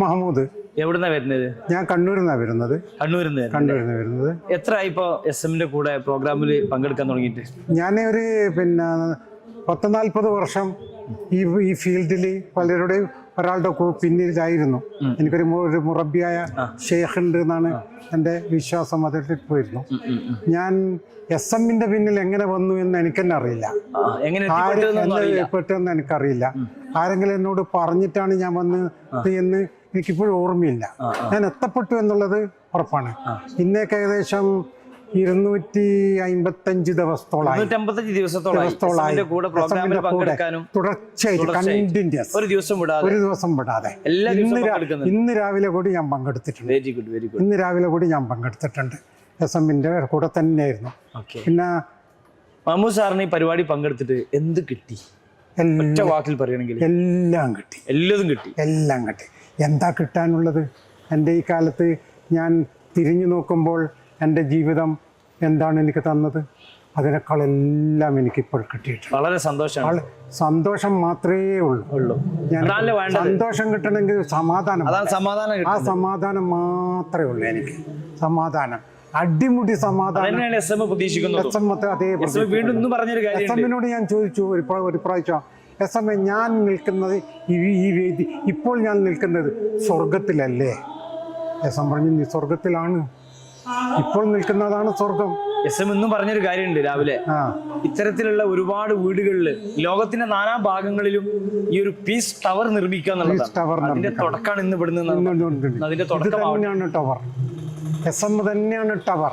മഹമ്മൂദ്. എവിടുന്നാ വരുന്നത്? ഞാൻ കണ്ണൂരിന്നാണ് വരുന്നത്. കണ്ണൂരിന്ന് വരുന്നത്. എത്ര ഇപ്പോ SM-ന്റെ കൂടെ പ്രോഗ്രാമിൽ പങ്കെടുക്കാൻ തുടങ്ങിയിട്ട്? ഞാൻ ഒരു 40 വർഷം ഈ ഫീൽഡിൽ പലരുടെയും ഒരാളുടെ പിന്നിലായിരുന്നു. എനിക്കൊരു മുറബിയായ ഷെയ്ഖ് ഉണ്ട് എന്നാണ് എൻ്റെ വിശ്വാസം. അതിൽ പോയിരുന്നു. ഞാൻ SM-ന്റെ പിന്നിൽ എങ്ങനെ വന്നു എന്ന് എനിക്ക് തന്നെ അറിയില്ല. പെട്ടെന്ന് എനിക്കറിയില്ല. ആരെങ്കിലും എന്നോട് പറഞ്ഞിട്ടാണ് ഞാൻ വന്നത് എന്ന് എനിക്കിപ്പോഴും ഓർമ്മയില്ല. ഞാൻ എത്തപ്പെട്ടു എന്നുള്ളത് ഉറപ്പാണ്. ഇന്നേക്ക് ഏകദേശം 255 ദിവസത്തോളമായി തുടർച്ചയായിട്ട് കണ്ടിന്യൂസ് ഒരു ദിവസം വിടാതെ ഇന്ന് രാവിലെ കൂടി ഞാൻ പങ്കെടുത്തിട്ടുണ്ട്. SM-ന്റെ കൂടെ തന്നെയായിരുന്നു. പിന്നെ മഹമ്മൂദ് സാറിന് ഈ പരിപാടി പങ്കെടുത്തിട്ട് എന്ത് കിട്ടി? ഒറ്റ വാക്കിൽ പറയുകയാണെങ്കിൽ എല്ലാം കിട്ടി. എന്താ കിട്ടാനുള്ളത്? എൻ്റെ ഈ കാലത്ത് ഞാൻ തിരിഞ്ഞു നോക്കുമ്പോൾ എൻ്റെ ജീവിതം എന്താണ് എനിക്ക് തന്നത്? അതിനേക്കാൾ എല്ലാം എനിക്കിപ്പോൾ കിട്ടിയിട്ടുണ്ട്. വളരെ സന്തോഷം മാത്രമേ ഉള്ളൂ. ഞാൻ സന്തോഷം കിട്ടണമെങ്കിൽ സമാധാനം, ആ സമാധാനം മാത്രമേ ഉള്ളൂ എനിക്ക്. സമാധാനം, അടിമുടി സമാധാനം. SM-നോട് ഞാൻ ചോദിച്ചു ഒരു പ്രാവശ്യം, SM ഞാൻ നിൽക്കുന്നത് ഈ വേദി, ഇപ്പോൾ ഞാൻ നിൽക്കുന്നത് സ്വർഗത്തിലല്ലേ? SM പറഞ്ഞു, നീ സ്വർഗത്തിലാണ്, ഇപ്പോൾ നിൽക്കുന്നതാണ് സ്വർഗം. SM എന്നും പറഞ്ഞൊരു കാര്യമുണ്ട് രാവിലെ. ഇത്തരത്തിലുള്ള ഒരുപാട് വീടുകളിൽ ലോകത്തിന്റെ നാനാ ഭാഗങ്ങളിലും ഈ ഒരു പീസ് ടവർ നിർമ്മിക്കുക എന്നുള്ളതാണ്. അതിന്റെ തുടക്കമാണ് ഇന്ന് ഇവിടുന്ന്. അതിന്റെ തുടക്കമാണ് ടവർ. SM തന്നെയാണ് ടവർ.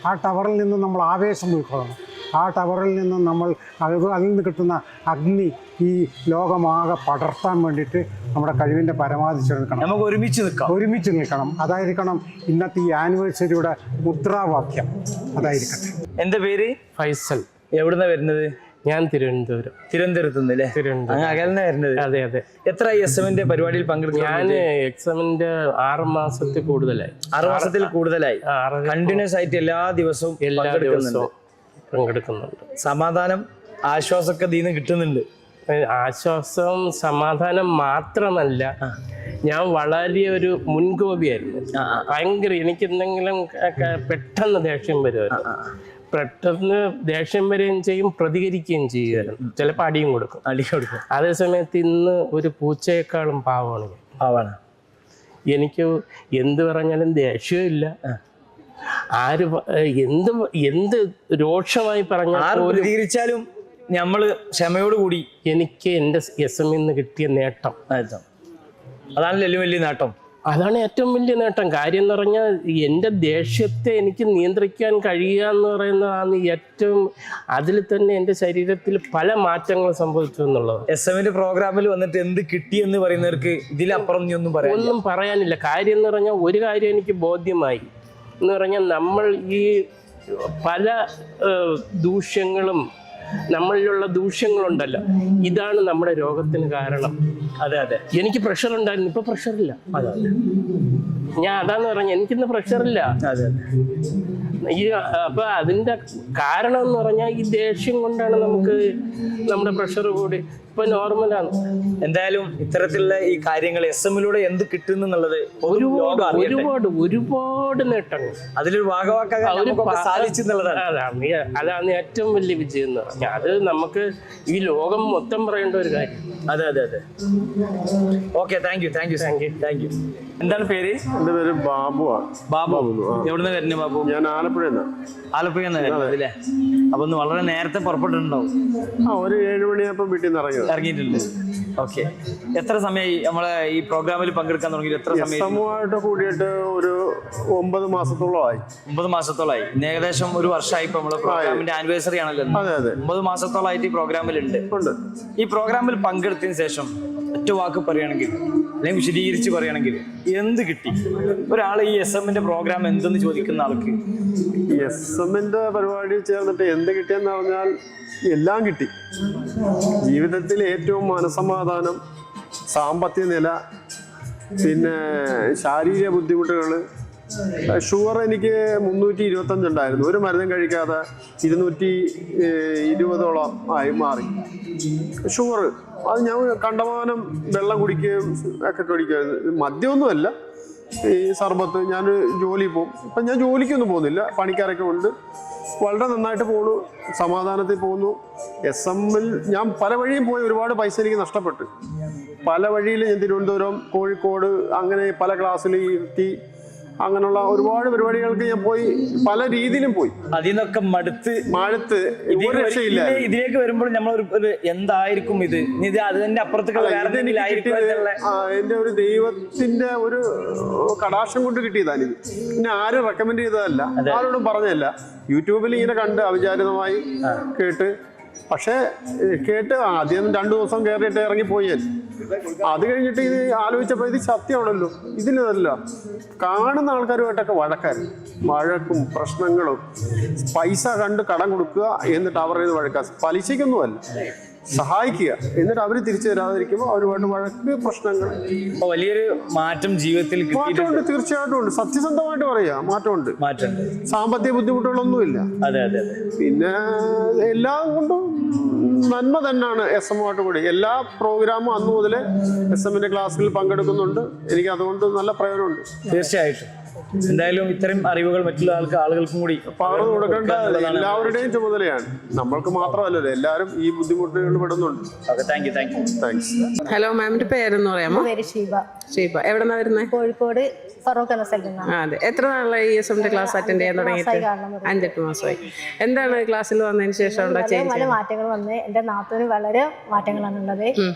ആ ടവറിൽ നിന്ന് നമ്മൾ ആവേശം ഉൾക്കൊള്ളണം. ആ ടവറിൽ നിന്ന് നമ്മൾ അതിൽ നിന്ന് കിട്ടുന്ന അഗ്നി ഈ ലോകമാകെ പടർത്താൻ വേണ്ടിയിട്ട് നമ്മുടെ കഴിവിൻ്റെ പരമാവധി ശ്രമിക്കണം. നമുക്ക് ഒരുമിച്ച് നിൽക്കണം. അതായിരിക്കണം ഇന്നത്തെ ഈ ആനിവേഴ്സറിയുടെ മുദ്രാവാക്യം. അതായിരിക്കട്ടെ. എൻ്റെ പേര് ഫൈസൽ. എവിടുന്നാ വരുന്നത്? ഞാൻ തിരുവനന്തപുരത്ത് നിന്നല്ലേ? അകലെന്നാ വരുന്നത്? അതെ. എത്ര SM-ന്റെ പരിപാടിയിൽ പങ്കെടുത്തു? ഞാൻ SM-ന്റെ 6 മാസത്തിൽ കൂടുതലായി കണ്ടിന്യൂസ് ആയിട്ട് എല്ലാ ദിവസവും പങ്കെടുക്കുന്നുണ്ട്. സമാധാനം, ആശ്വാസമൊക്കെ ഇതിൽ നിന്ന് കിട്ടുന്നുണ്ട്. ആശ്വാസം, സമാധാനം മാത്രമല്ല, ഞാൻ വളരെ ഒരു മുൻകോപിയായിരുന്നു. ഭയങ്കര എനിക്ക് എന്തെങ്കിലും പെട്ടെന്ന് ദേഷ്യം വരുമായിരുന്നു. പെട്ടെന്ന് ദേഷ്യം വരികയും ചെയ്യും, പ്രതികരിക്കുകയും ചെയ്യുമായിരുന്നു. ചിലപ്പോൾ അടിയും കൊടുക്കും. അതേസമയത്ത് ഇന്ന് ഒരു പൂച്ചയെക്കാളും പാവമാണ്. എനിക്ക് എന്ത് പറഞ്ഞാലും ദേഷ്യമില്ല. ആര് എന്ത് രോക്ഷമായി പറഞ്ഞാലും നമ്മള് ക്ഷമയോടുകൂടി എനിക്ക് എൻ്റെ SM-ന്ന് കിട്ടിയ നേട്ടം അതാണല്ലോ വലിയ നേട്ടം. അതാണ് ഏറ്റവും വലിയ നേട്ടം. കാര്യം എന്ന് പറഞ്ഞാൽ എൻ്റെ ദേഷ്യത്തെ എനിക്ക് നിയന്ത്രിക്കാൻ കഴിയുക എന്ന് പറയുന്നതാണ് ഏറ്റവും. അതിൽ തന്നെ എൻ്റെ ശരീരത്തിൽ പല മാറ്റങ്ങൾ സംഭവിച്ചു എന്നുള്ളത്. SM-ന്റെ പ്രോഗ്രാമിൽ വന്നിട്ട് എന്ത് കിട്ടിയെന്ന് പറയുന്നവർക്ക് ഇതിലപ്പുറം ഒന്നും പറയാനില്ല. കാര്യം എന്ന് പറഞ്ഞാൽ ഒരു കാര്യം എനിക്ക് ബോധ്യമായി എന്ന് പറഞ്ഞാൽ, നമ്മൾ ഈ പല ദൂഷ്യങ്ങളും, നമ്മളിലുള്ള ദൂഷ്യങ്ങളുണ്ടല്ലോ, ഇതാണ് നമ്മുടെ രോഗത്തിന് കാരണം. അതെ. എനിക്ക് പ്രഷർ ഉണ്ടായിരുന്നു, ഇപ്പൊ പ്രഷറില്ല. ഞാൻ അതാന്ന് പറഞ്ഞ, എനിക്കിന്ന് പ്രഷറില്ല. അപ്പൊ അതിന്റെ കാരണം എന്ന് പറഞ്ഞാൽ ഈ ദേഷ്യം കൊണ്ടാണ് നമുക്ക് നമ്മുടെ പ്രഷർ കൂടി. ഇപ്പൊ നോർമലാണ്. എന്തായാലും ഇത്തരത്തിലുള്ള ഈ കാര്യങ്ങൾ SM-ലൂടെ എന്ത് കിട്ടുന്നു എന്നുള്ളത് ഒരുപാട് നേട്ടങ്ങൾ അതിലൊരു ഭാഗമാക്കാൻ സാധിച്ചു എന്നുള്ളതാണ്. അതാണ് ഏറ്റവും വലിയ വിജയം എന്ന് പറഞ്ഞാൽ. അത് നമുക്ക് ഈ ലോകം മൊത്തം പറയേണ്ട ഒരു കാര്യം. അതെ. Okay, thank you. എന്താണ് പേര്? എൻ്റെ പേര് ബാബുവാണ്. ബാബു എവിടുന്ന വരുന്നത്? ബാബു, ഞാൻ ആലപ്പുഴ അല്ലേ? അപ്പൊ ഒന്ന് വളരെ നേരത്തെ പുറപ്പെട്ടിട്ടുണ്ടാവും. ഒരു 7 മണിയായപ്പോൾ വീട്ടിൽ നിന്ന് ഇറങ്ങിയിട്ടുണ്ട്. ഓക്കെ. എത്ര സമയമായി നമ്മളെ ഈ പ്രോഗ്രാമിൽ പങ്കെടുക്കാൻ തുടങ്ങി? എത്ര സമയമായിട്ട് കൂടിയിട്ട് ഒരു 9 മാസത്തോളമായി. 9 മാസത്തോളമായി. ഏകദേശം ഒരു വർഷമായി. ഇപ്പൊ നമ്മളെ പ്രോഗ്രാമിന്റെ ആനിവേഴ്സറി ആണല്ലോ. 9 മാസത്തോളമായിട്ട് ഈ പ്രോഗ്രാമിലുണ്ട്. ഈ പ്രോഗ്രാമിൽ പങ്കെടുത്തതിന് ശേഷം ഒറ്റ വാക്ക് പറയുകയാണെങ്കിൽ, അല്ലെങ്കിൽ വിശദീകരിച്ച് പറയുകയാണെങ്കിൽ എന്ത് കിട്ടി? ഒരാൾ ഈ SM-ന്റെ പ്രോഗ്രാം എന്തെന്ന് ചോദിക്കുന്ന ആൾക്ക് SM-ന്റെ പരിപാടി ചേർന്നിട്ട് എന്ത് കിട്ടിയെന്ന് പറഞ്ഞാൽ എല്ലാം കിട്ടി. ജീവിതത്തിൽ ഏറ്റവും മനസമാധാനം, സാമ്പത്തിക നില, പിന്നെ ശാരീരിക ബുദ്ധിമുട്ടുകൾ. ഷുഗർ എനിക്ക് 325 ഉണ്ടായിരുന്നു. ഒരു മരുന്നും കഴിക്കാതെ 220ഓളം ആയി മാറി ഷുഗർ. അത് ഞാൻ കണ്ടമാനം വെള്ളം കുടിക്കുകയും ഒക്കെ കുടിക്കുകയും, മദ്യമൊന്നുമല്ല, ഈ സർബത്ത്. ഞാൻ ജോലി പോകും, ഇപ്പം ഞാൻ ജോലിക്കൊന്നും പോകുന്നില്ല, പണിക്കാരൊക്കെ ഉണ്ട്, വളരെ നന്നായിട്ട് പോകുന്നു, സമാധാനത്തിൽ പോകുന്നു. SM-ൽ ഞാൻ പല വഴിയും പോയി ഒരുപാട് പൈസ എനിക്ക് നഷ്ടപ്പെട്ടു. പല വഴിയിൽ ഞാൻ തിരുവനന്തപുരം, കോഴിക്കോട്, അങ്ങനെ പല ക്ലാസ്സിൽ ഇരുത്തി, അങ്ങനെയുള്ള ഒരുപാട് പരിപാടികൾക്ക് ഞാൻ പോയി, പല രീതിയിലും പോയി. അതിന്നൊക്കെ മടുത്ത് ഒരു രക്ഷയില്ല. ഇതിലേക്ക് വരുമ്പോൾ നമ്മൾ ഒരു എന്തായിരിക്കും ഇത് അതിന്റെ അപ്പുറത്തേക്കുള്ള എന്റെ ഒരു ദൈവത്തിന്റെ ഒരു കടാക്ഷം കൊണ്ട് കിട്ടിയതാണ് ഇത്. പിന്നെ ആരും റെക്കമെൻഡ് ചെയ്തതല്ല, ആരോടും പറഞ്ഞതല്ല. യൂട്യൂബിൽ ഇങ്ങനെ കണ്ട് അവിചാരിതമായി കേട്ട്, പക്ഷേ കേട്ട് ആദ്യം 2 ദിവസം കയറിയിട്ട് ഇറങ്ങിപ്പോയി ഞാൻ. അത് കഴിഞ്ഞിട്ട് ഇത് ആലോചിച്ചപ്പോൾ ഇത് സത്യമാണല്ലോ, ഇതിലല്ല കാണുന്ന ആൾക്കാരുമായിട്ടൊക്കെ വഴക്കും പ്രശ്നങ്ങളും, പൈസ കണ്ട് കടം കൊടുക്കുക, എന്നിട്ട് അവരുടെ ഇത് വഴക്കുക, പലിശയ്ക്കൊന്നുമല്ല, സഹായിക്കുക, എന്നിട്ട് അവർ തിരിച്ചു തരാതിരിക്കുമ്പോൾ അവരുമായിട്ട് വഴക്ക്, പ്രശ്നങ്ങൾ. വലിയൊരു മാറ്റം ജീവിതത്തിൽ മാറ്റമുണ്ട്, തീർച്ചയായിട്ടും ഉണ്ട്. സത്യസന്ധമായിട്ട് പറയാ, മാറ്റമുണ്ട്. സാമ്പത്തിക ബുദ്ധിമുട്ടുകളൊന്നുമില്ല. പിന്നെ എല്ലാം കൊണ്ടും നന്മ തന്നെയാണ് SM-ആയിട്ട് കൂടി. എല്ലാ പ്രോഗ്രാമും അന്ന് മുതൽ SM-ന്റെ ക്ലാസ്സിൽ പങ്കെടുക്കുന്നുണ്ട്. എനിക്ക് അതുകൊണ്ട് നല്ല പ്രയോജനമുണ്ട്. തീർച്ചയായിട്ടും. എന്തായാലും ഇത്തരം അറിവുകൾ മറ്റുള്ള ആളുകൾക്കും കൂടി പകർന്നു കൊടുക്കേണ്ട എല്ലാവരുടെയും ചുമതലയാണ്, നമ്മൾക്ക് മാത്രമല്ലല്ലോ, എല്ലാവരും ഈ ബുദ്ധിമുട്ടുകൾ പെടുന്നുണ്ട്. താങ്ക്സ്. ഹലോ, മാമിന്റെ പേരെന്ന് പറയാമോ? ഷീബ. എവിടെന്നാ വരുന്നത്? കോഴിക്കോട് അതെ. എത്ര നാളായി ഈ SM-ന്റെ ക്ലാസ് അറ്റൻഡ് ചെയ്യാൻ തുടങ്ങിയിട്ട്? 5-8 മാസമായി. എന്താണ് ക്ലാസ്സിൽ വന്നതിന് ശേഷം പല മാറ്റങ്ങൾ വന്ന് എന്റെ നാത്തൂന് വളരെ മാറ്റങ്ങളാണ് ഉള്ളത്.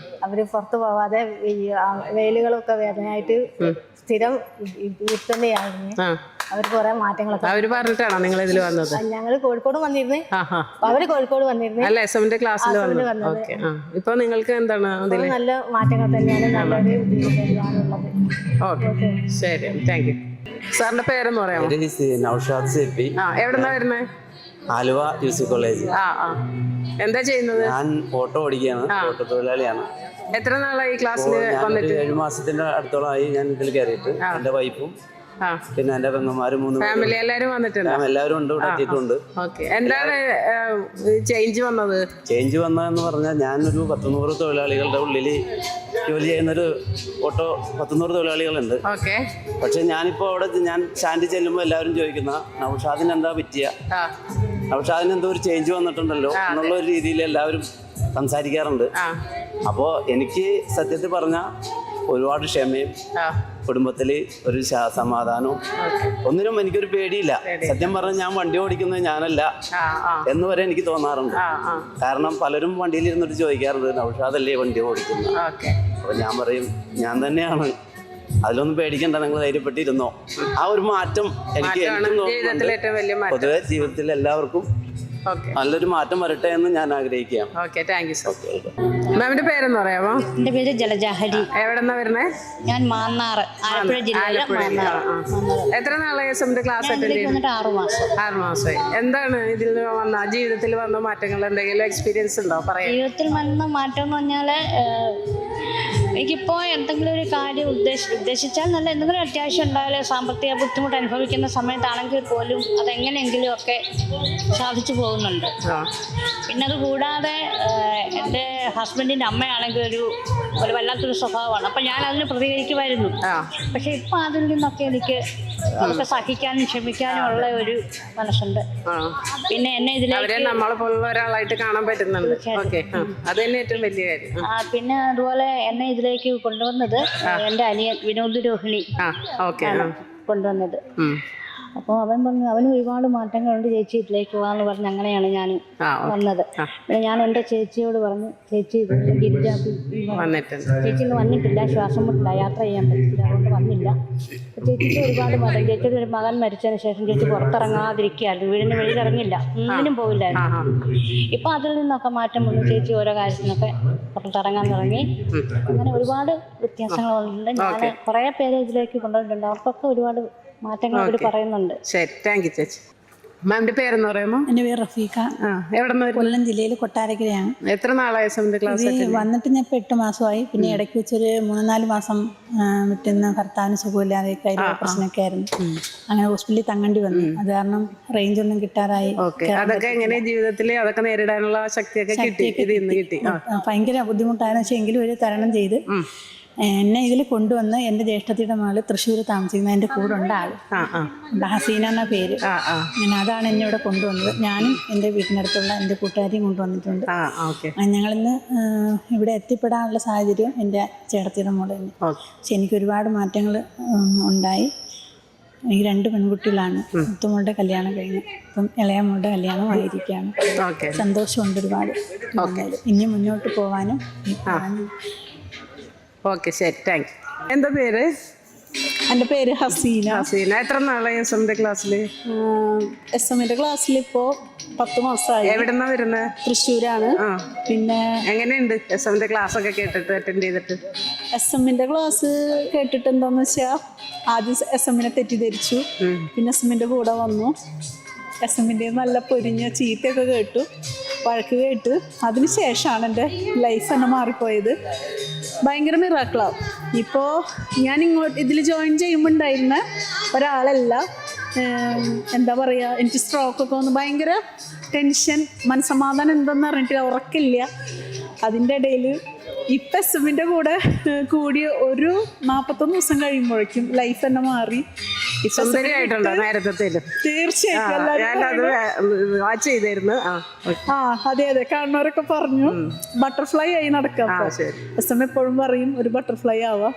അവര് പുറത്തു പോവാതെ വെയിലുകളൊക്കെ വേദനയായിട്ട് സ്ഥിരം തന്നെയായിരുന്നു. അവർക്ക് കുറെ മാറ്റങ്ങളൊക്കെ അവര് പറഞ്ഞിട്ടാണോ നിങ്ങൾ ഇതിൽ വന്നത്? ഞങ്ങള് കോഴിക്കോട് വന്നിരുന്നു, അവര് കോഴിക്കോട് വന്നിരുന്നു. അല്ല, SM-ന്റെ ക്ലാസ്സിൽ വന്നത്. ഇപ്പൊ നിങ്ങൾക്ക് എന്താണ് നല്ല മാറ്റങ്ങൾ തന്നെയാണ്, നല്ലൊരു ഉള്ളത്. ഓക്കെ, ശരി, താങ്ക് യു. സാറിന്റെ പേരെന്ന് പറയാമോ? നൗഷാദ് സിപ്പി. എവിടെന്നാ വരുന്നത്? ആലുവ യൂസഫ് കോളേജ്. എന്താ ചെയ്യുന്നത്? ഞാൻ ഓട്ടോ ഓടിക്കുകയാണ്, ഓട്ടോ തൊഴിലാളിയാണ്. എത്ര നാളായി ക്ലാസ്സിൽ വന്നിട്ട്? 7 മാസത്തിന്റെ അടുത്തോളമായി ഞാൻ ഇതിൽ കയറിയിട്ട്. എന്റെ വൈഫും പിന്നെ എന്റെ പെങ്ങന്മാരും 3 ഫാമിലി എല്ലാവരും വന്നിട്ടുണ്ട്. എല്ലാവരും ഉണ്ട്, ഇവിടെ എത്തിയിട്ടുണ്ട്. എന്താണ് ചേഞ്ച് വന്നത്? ചേഞ്ച് വന്നതെന്ന് പറഞ്ഞാൽ ഞാനൊരു 100 തൊഴിലാളികളുടെ ഉള്ളിൽ ജോലി ചെയ്യുന്നൊരു ഓട്ടോ 100 തൊഴിലാളികളുണ്ട്. പക്ഷെ ഞാനിപ്പോ അവിടെ ഞാൻ സ്റ്റാൻഡിൽ ചെല്ലുമ്പോൾ എല്ലാവരും ചോദിക്കുന്ന നൗഷാദിന് എന്താ പറ്റിയ, നൗഷാദിന് എന്തോ ഒരു ചേഞ്ച് വന്നിട്ടുണ്ടല്ലോ എന്നുള്ള ഒരു രീതിയിൽ എല്ലാവരും സംസാരിക്കാറുണ്ട്. അപ്പോൾ എനിക്ക് സത്യത്തിൽ പറഞ്ഞാൽ ഒരുപാട് ക്ഷമയും കുടുംബത്തിൽ ഒരു സമാധാനവും, ഒന്നിനും എനിക്കൊരു പേടിയില്ല. സത്യം പറഞ്ഞാൽ ഞാൻ വണ്ടി ഓടിക്കുന്നത് ഞാനല്ല എന്ന് വരെ എനിക്ക് തോന്നാറുണ്ട്. കാരണം പലരും വണ്ടിയിൽ ഇരുന്നിട്ട് ചോദിക്കാറുണ്ട് നൗഷാദല്ലേ വണ്ടി ഓടിക്കുന്നത്. അപ്പോൾ ഞാൻ പറയും ഞാൻ തന്നെയാണ്, അതിലൊന്നും പേടിക്കണ്ട, നിങ്ങൾ ധൈര്യപ്പെട്ടിരുന്നോ. ആ ഒരു മാറ്റം എനിക്ക് പൊതുവെ ജീവിതത്തിൽ എല്ലാവർക്കും നല്ലൊരു മാറ്റം വരട്ടെ എന്ന് ഞാൻ ആഗ്രഹിക്കുകയാണ്. മാമിന്റെ പേരെന്ന് പറയാമോ? എന്റെ പേര് ജലജാഹരി. എവിടെന്നാ വരുന്നേ? ഞാൻ മാന്നാർ, ആലപ്പുഴ ജില്ലയിലെ മാന്നാർ. എത്ര നാളായി SM-ന്റെ ക്ലാസ് അറ്റൻഡ് ചെയ്തിട്ട്? 6 മാസമായി. എന്താണ് ഇതിൽ വന്ന ജീവിതത്തിൽ വന്ന മാറ്റങ്ങൾ, എന്തെങ്കിലും എക്സ്പീരിയൻസ് ഉണ്ടോ? പറയാം. ജീവിതത്തിൽ വന്ന മാറ്റം എന്ന് പറഞ്ഞാല് എനിക്കിപ്പോ എന്തെങ്കിലും ഒരു കാര്യം ഉദ്ദേശിച്ചാൽ നല്ല എന്തെങ്കിലും അത്യാവശ്യം ഉണ്ടായാലും സാമ്പത്തിക ബുദ്ധിമുട്ട് അനുഭവിക്കുന്ന സമയത്താണെങ്കിൽ പോലും അതെങ്ങനെയെങ്കിലും ഒക്കെ സാധിച്ചു പോകുന്നുണ്ട്. പിന്നെ അത് കൂടാതെ എൻ്റെ ഹസ്ബൻഡിൻ്റെ അമ്മയാണെങ്കിൽ ഒരു വല്ലാത്തൊരു സ്വഭാവമാണ്. അപ്പം ഞാൻ അതിന് പ്രതികരിക്കുമായിരുന്നു. പക്ഷെ ഇപ്പം അതിൽ നിന്നൊക്കെ എനിക്ക് അതൊക്കെ സഹിക്കാനും ക്ഷമിക്കാനും ഉള്ള ഒരു മനസ്സുണ്ട്. പിന്നെ എന്നെ ഇതിലേക്ക് ഒരാളായിട്ട് കാണാൻ പറ്റുന്നുണ്ട്. അത് തന്നെ ഏറ്റവും വലിയ കാര്യം. പിന്നെ അതുപോലെ എന്നെ ഇതിലേക്ക് കൊണ്ടുവന്നത് എൻ്റെ അനിയൻ വിനോദ് രോഹിണി കൊണ്ടുവന്നത്. അപ്പോൾ അവൻ പറഞ്ഞു അവന് ഒരുപാട് മാറ്റങ്ങളുണ്ട് ചേച്ചി, ഇതിലേക്ക് പോകാന്ന് പറഞ്ഞ് അങ്ങനെയാണ് ഞാൻ വന്നത്. പിന്നെ ഞാൻ എൻ്റെ ചേച്ചിയോട് പറഞ്ഞു ചേച്ചി ഗിരിജ ചേച്ചി ഇന്ന് വന്നിട്ടില്ല, ശ്വാസം മുട്ടില്ല, യാത്ര ചെയ്യാൻ പറ്റില്ല, അതുകൊണ്ട് വന്നില്ല. ചേച്ചിക്ക് ഒരുപാട് മാറ്റം. ചേച്ചിയുടെ ഒരു മകൻ മരിച്ചതിന് ശേഷം ചേച്ചി പുറത്തിറങ്ങാതിരിക്കുകയായിരുന്നു, വീടിന് വെളിയിലിറങ്ങില്ല, ഒന്നിനും പോവില്ലായിരുന്നു. ഇപ്പം അതിൽ നിന്നൊക്കെ മാറ്റം വന്നു. ചേച്ചി ഓരോ കാര്യത്തിനൊക്കെ പുറത്തിറങ്ങാൻ തുടങ്ങി. അങ്ങനെ ഒരുപാട് വ്യത്യാസങ്ങളുണ്ട്. ഞാൻ കുറേ പേരെ ഇതിലേക്ക് കൊണ്ടുവന്നിട്ടുണ്ട്. അവർക്കൊക്കെ ഒരുപാട് മാറ്റങ്ങൾ അവർ പറയുന്നുണ്ട്. ശരി, താങ്ക് യു ചേച്ചി. മാമിന്റെ പേരെന്ന് പറയുമ്പോ? എൻ്റെ പേര് റഫീഖ. എവിടെ നിന്ന്? കൊല്ലം ജില്ലയിൽ കൊട്ടാരക്കരയാണ്. എത്ര നാളായ എസ്എമ്മിന്റെ ക്ലാസ്? വന്നിട്ട് ഞാൻ ഇപ്പോൾ 8 മാസമായി. പിന്നെ ഇടയ്ക്ക് വെച്ചൊരു 3-4 മാസം വിട്ടുന്ന ഭർത്താവിന് സുഖമില്ലാതെ കയ്യിൽ പ്രശ്നമൊക്കെ ആയിരുന്നു. അങ്ങനെ ഹോസ്പിറ്റലിൽ തങ്ങേണ്ടി വന്നു. അത് കാരണം റേഞ്ച് ഒന്നും കിട്ടാറായി. അതൊക്കെ എങ്ങനെ ജീവിതത്തിൽ അതൊക്കെ നേരിടാനുള്ള ശക്തിയൊക്കെ കിട്ടി? ഭയങ്കര ബുദ്ധിമുട്ടായിരുന്നു. പക്ഷേ എങ്കിലും ഒരു തരണം ചെയ്ത് എന്നെ ഇതിൽ കൊണ്ടുവന്ന് എൻ്റെ ജ്യേഷ്ഠത്തിയുടെ മകള് തൃശ്ശൂർ താമസിക്കുന്ന എൻ്റെ കൂടെ ഉണ്ട് ആള്, ഹസീന എന്ന പേര്. അങ്ങനെ അതാണ് എന്നെ ഇവിടെ കൊണ്ടുവന്നത്. ഞാനും എൻ്റെ വീട്ടിനടുത്തുള്ള എൻ്റെ കൂട്ടുകാരെയും കൊണ്ടുവന്നിട്ടുണ്ട്. ഞങ്ങളിന്ന് ഇവിടെ എത്തിപ്പെടാനുള്ള സാഹചര്യം എൻ്റെ ചേട്ടത്തിയുടെ മോള് തന്നെ. പക്ഷെ എനിക്ക് ഒരുപാട് മാറ്റങ്ങൾ ഉണ്ടായി. എനിക്ക് 2 പെൺകുട്ടികളാണ്. മൂത്തമോളുടെ കല്യാണം കഴിഞ്ഞു, ഇപ്പം ഇളയ മോളുടെ കല്യാണം ആയിരിക്കുകയാണ്. സന്തോഷമുണ്ട് ഒരുപാട്. ഇനി മുന്നോട്ട് പോകാനും. ഓക്കെ, ശരി, താങ്ക് യു. എന്താ പേര്? എൻ്റെ പേര് ഹസീന. ഹസീന, എത്ര നാളായി എസ്എമ്മിന്റെ ക്ലാസ്സില്? എസ്എമ്മിന്റെ ക്ലാസ്സിൽ ഇപ്പോൾ 10 മാസമായി. എവിടെന്നാ വരുന്നത്? തൃശ്ശൂരാണ്. പിന്നെ എങ്ങനെയുണ്ട് എസ്എമ്മിന്റെ ക്ലാസ് ഒക്കെ കേട്ടിട്ട്, അറ്റൻഡ് ചെയ്തിട്ട്? എസ്എമ്മിന്റെ ക്ലാസ് കേട്ടിട്ട് എന്താന്ന് വെച്ചാൽ ആദ്യം എസ്എമ്മിനെ തെറ്റിദ്ധരിച്ചു. പിന്നെ എസ്എമ്മിന്റെ കൂടെ വന്നു. എസ്എമ്മിന്റെ നല്ല പൊരിഞ്ഞ ചീത്തയൊക്കെ കേട്ടു, വഴക്ക് കേട്ട്. അതിന് ശേഷമാണ് എൻ്റെ ലൈഫ് തന്നെ മാറിപ്പോയത്. ഭയങ്കര മിറാക്കിളാവും. ഇപ്പോൾ ഞാൻ ഇതിൽ ജോയിൻ ചെയ്യുമ്പോൾ ഉണ്ടായിരുന്ന ഒരാളല്ല. എന്താ പറയുക, എനിക്ക് സ്ട്രോക്കൊക്കെ വന്ന് ഭയങ്കര ടെൻഷൻ, മനസ്സമാധാനം എന്തെന്ന് പറഞ്ഞിട്ട് ഉറക്കില്ല. അതിൻ്റെ ഇടയിൽ ഇപ്പം എസ്എമ്മിൻ്റെ കൂടെ കൂടി ഒരു 41 ദിവസം കഴിയുമ്പോഴേക്കും ലൈഫ് തന്നെ മാറി. തീർച്ചയായിട്ടും അതെ കാണുന്നവരൊക്കെ പറഞ്ഞു ബട്ടർഫ്ലൈ ആയി നടക്കാം. എസ്എം എപ്പോഴും പറയും ഒരു ബട്ടർഫ്ലൈ ആവാം.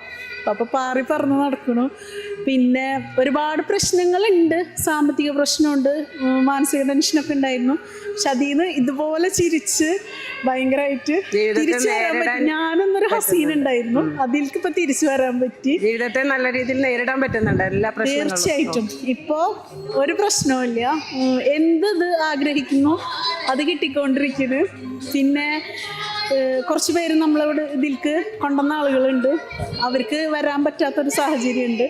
അപ്പൊ പാറി പറന്ന് നടക്കണു. പിന്നെ ഒരുപാട് പ്രശ്നങ്ങളുണ്ട്, സാമ്പത്തിക പ്രശ്നമുണ്ട്, മാനസിക ടെൻഷനൊക്കെ ഉണ്ടായിരുന്നു. പക്ഷെ അതിന്ന് ഇതുപോലെ ചിരിച്ച് ഭയങ്കരമായിട്ട് തിരിച്ചു വരാൻ പറ്റി. ഞാനൊന്നൊരു ഹസീൻ ഉണ്ടായിരുന്നു, അതിലേക്ക് ഇപ്പൊ തിരിച്ചു വരാൻ പറ്റി. ജീവിതത്തെ നല്ല രീതിയിൽ നേരിടാൻ പറ്റുന്നുണ്ട് എല്ലാ പ്രശ്നങ്ങളും. തീർച്ചയായിട്ടും ഇപ്പോ ഒരു പ്രശ്നവുമില്ല. എന്ത് ആഗ്രഹിക്കുന്നു അത് കിട്ടിക്കൊണ്ടിരിക്കുന്നു. പിന്നെ കുറച്ച് പേര് നമ്മളിവിടെ ഇതിലേക്ക് കൊണ്ടുവന്ന ആളുകളുണ്ട്, അവർക്ക് വരാൻ പറ്റാത്തൊരു സാഹചര്യമുണ്ട്.